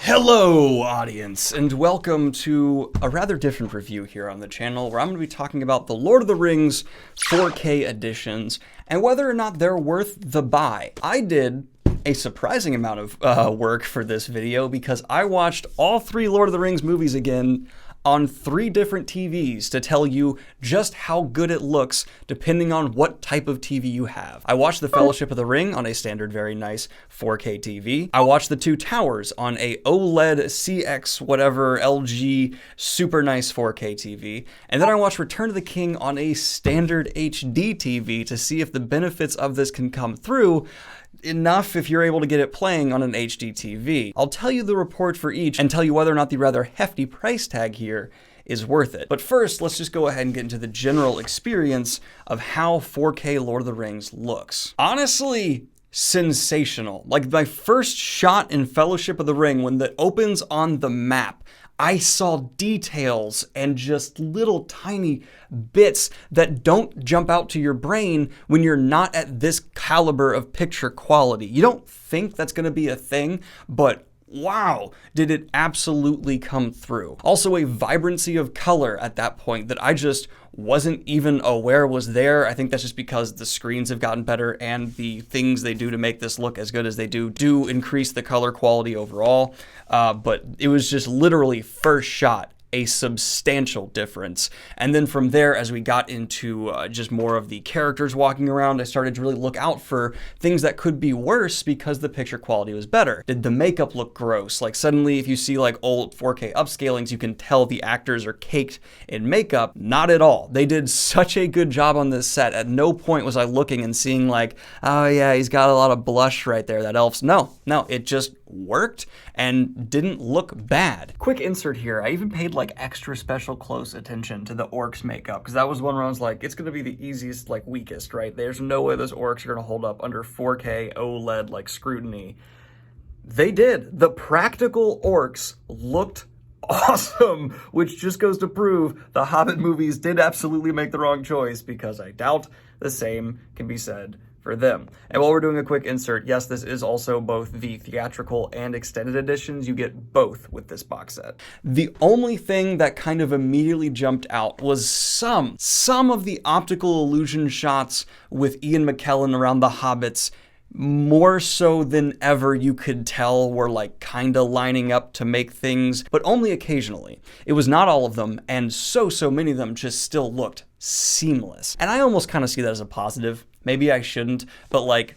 Hello, audience, and welcome to a rather different review here on the channel, where I'm going to be talking about the Lord of the Rings 4K editions and whether or not they're worth the buy. I did a surprising amount of work for this video because I watched all three Lord of the Rings movies again on 3 different TVs to tell you just how good it looks depending on what type of TV you have. I watched The Fellowship of the Ring on a standard very nice 4K TV. I watched The Two Towers on a OLED CX whatever LG super nice 4K TV. And then I watched Return of the King on a standard HD TV to see if the benefits of this can come through enough if you're able to get it playing on an HD TV. I'll tell you the report for each and tell you whether or not the rather hefty price tag here is worth it. But first, let's just go ahead and get into the general experience of how 4K Lord of the Rings looks. Honestly, sensational. Like my first shot in Fellowship of the Ring, when it opens on the map, I saw details and just little tiny bits that don't jump out to your brain when you're not at this caliber of picture quality. You don't think that's going to be a thing, but wow, did it absolutely come through. Also a vibrancy of color at that point that I just wasn't even aware was there. I think that's just because the screens have gotten better and the things they do to make this look as good as they do increase the color quality overall. But it was just literally first shot a substantial difference. And then from there, as we got into just more of the characters walking around, I started to really look out for things that could be worse because the picture quality was better. Did the makeup look gross? Like suddenly if you see like old 4K upscalings, you can tell the actors are caked in makeup. Not at all. They did such a good job on this set. At no point was I looking and seeing like, oh yeah, he's got a lot of blush right there, that elf's. No, it just worked and didn't look bad. Quick insert here, I even paid like extra special close attention to the orcs makeup because that was one where I was like, it's gonna be the easiest, like weakest, right? There's no way those orcs are gonna hold up under 4K OLED like scrutiny. They did. The practical orcs looked awesome, which just goes to prove the Hobbit movies did absolutely make the wrong choice, because I doubt the same can be said for them. And while we're doing a quick insert, yes, this is also both the theatrical and extended editions. You get both with this box set. The only thing that kind of immediately jumped out was some of the optical illusion shots with Ian McKellen around the hobbits, more so than ever you could tell were like kind of lining up to make things, but only occasionally. It was not all of them, and so many of them just still looked seamless. And I almost kind of see that as a positive. Maybe I shouldn't, but like,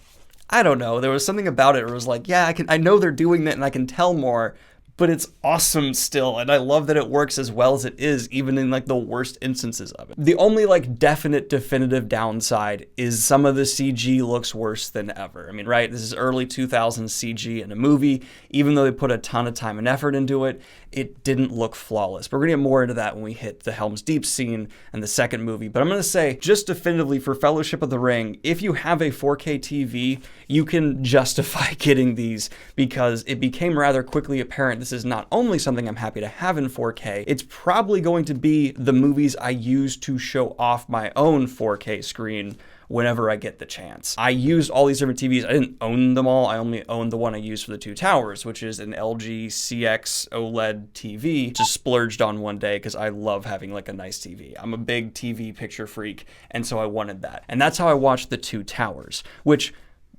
I don't know. There was something about it where it was like, yeah, I know they're doing that and I can tell more, but it's awesome still. And I love that it works as well as it is, even in like the worst instances of it. The only like definitive downside is some of the CG looks worse than ever. I mean, right, this is early 2000s CG in a movie. Even though they put a ton of time and effort into it, it didn't look flawless. But we're gonna get more into that when we hit the Helm's Deep scene and the second movie. But I'm gonna say, just definitively for Fellowship of the Ring, if you have a 4K TV, you can justify getting these, because it became rather quickly apparent this is not only something I'm happy to have in 4K, it's probably going to be the movies I use to show off my own 4K screen whenever I get the chance. I used all these different TVs. I didn't own them all. I only owned the one I used for the Two Towers, which is an LG CX OLED TV. Just splurged on one day because I love having like a nice TV. I'm a big TV picture freak, and so I wanted that. And that's how I watched the Two Towers, which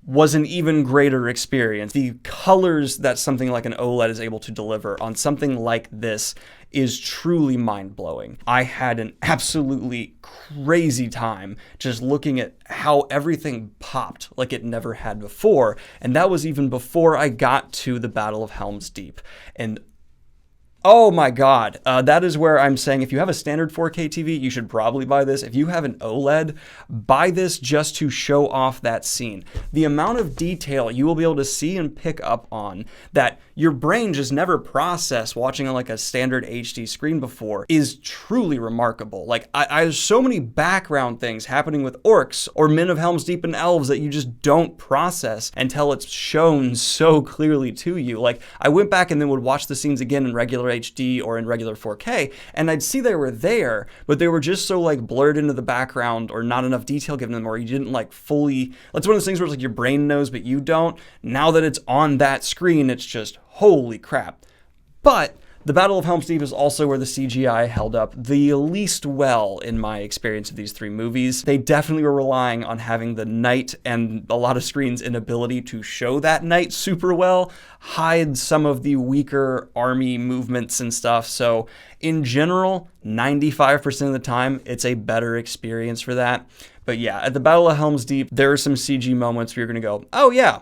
was an even greater experience. The colors that something like an OLED is able to deliver on something like this is truly mind-blowing. I had an absolutely crazy time just looking at how everything popped like it never had before, and that was even before I got to the Battle of Helm's Deep. And oh my God, that is where I'm saying if you have a standard 4K TV, you should probably buy this. If you have an OLED, buy this just to show off that scene. The amount of detail you will be able to see and pick up on that your brain just never processed watching on like a standard HD screen before is truly remarkable. Like I have so many background things happening with orcs or men of Helm's Deep and elves that you just don't process until it's shown so clearly to you. Like I went back and then would watch the scenes again in regular HD or in regular 4K, and I'd see they were there, but they were just so like blurred into the background or not enough detail given them, or you didn't like fully, that's one of those things where it's like your brain knows but you don't. Now that it's on that screen, it's just holy crap. But the Battle of Helm's Deep is also where the CGI held up the least well in my experience of these three movies. They definitely were relying on having the night and a lot of screens' inability to show that night super well, hide some of the weaker army movements and stuff. So in general, 95% of the time, it's a better experience for that. But yeah, at the Battle of Helm's Deep, there are some CG moments where you're going to go, oh yeah,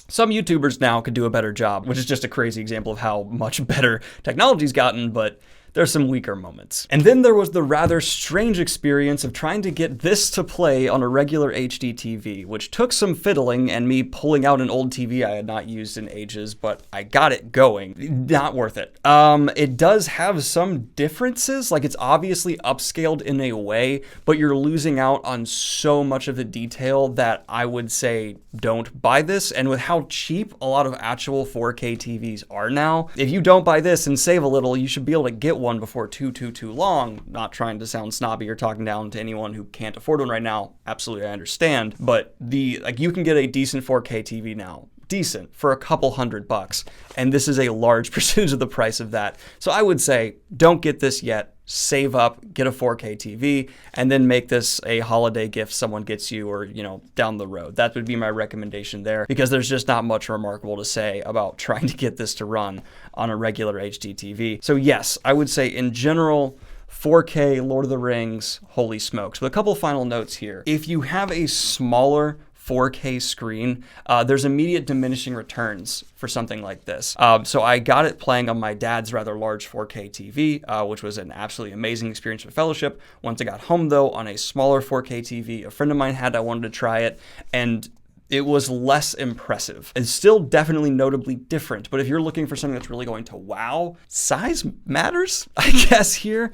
some YouTubers now could do a better job, which is just a crazy example of how much better technology's gotten, but there's some weaker moments. And then there was the rather strange experience of trying to get this to play on a regular HD TV, which took some fiddling and me pulling out an old TV I had not used in ages, but I got it going. Not worth it. It does have some differences, like it's obviously upscaled in a way, but you're losing out on so much of the detail that I would say don't buy this. And with how cheap a lot of actual 4K TVs are now, if you don't buy this and save a little, you should be able to get one before too long. Not trying to sound snobby or talking down to anyone who can't afford one right now. Absolutely, I understand. But you can get a decent 4K TV now. Decent for a couple $100, and this is a large percentage of the price of that. So I would say don't get this yet. Save up, get a 4K TV, and then make this a holiday gift someone gets you, or down the road. That would be my recommendation there, because there's just not much remarkable to say about trying to get this to run on a regular HD TV. So yes, I would say in general, 4K Lord of the Rings, holy smokes. But a couple final notes here. If you have a smaller 4K screen, there's immediate diminishing returns for something like this. So I got it playing on my dad's rather large 4K TV, which was an absolutely amazing experience for Fellowship. Once I got home though, on a smaller 4K TV, a friend of mine I wanted to try it, and it was less impressive. It's still definitely notably different, but if you're looking for something that's really going to wow, size matters, I guess, here.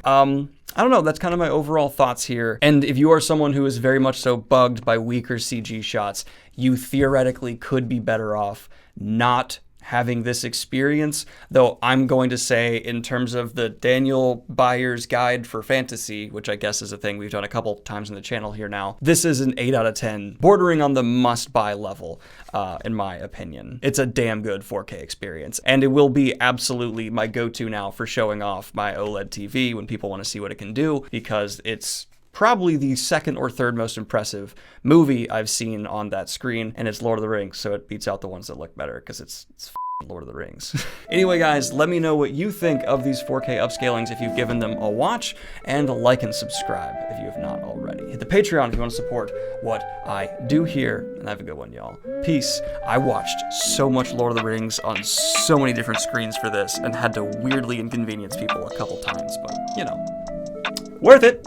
I don't know, that's kind of my overall thoughts here. And if you are someone who is very much so bugged by weaker CG shots, you theoretically could be better off not having this experience, though I'm going to say, in terms of the Daniel Byers Guide for Fantasy, which I guess is a thing we've done a couple times in the channel here now, this is an 8 out of 10, bordering on the must-buy level, in my opinion. It's a damn good 4K experience, and it will be absolutely my go-to now for showing off my OLED TV when people want to see what it can do, because it's probably the second or third most impressive movie I've seen on that screen, and it's Lord of the Rings, so it beats out the ones that look better, because it's Lord of the Rings. Anyway, guys, let me know what you think of these 4K upscalings if you've given them a watch, and like and subscribe if you have not already. Hit the Patreon if you want to support what I do here, and have a good one, y'all. Peace. I watched so much Lord of the Rings on so many different screens for this, and had to weirdly inconvenience people a couple times, but, worth it.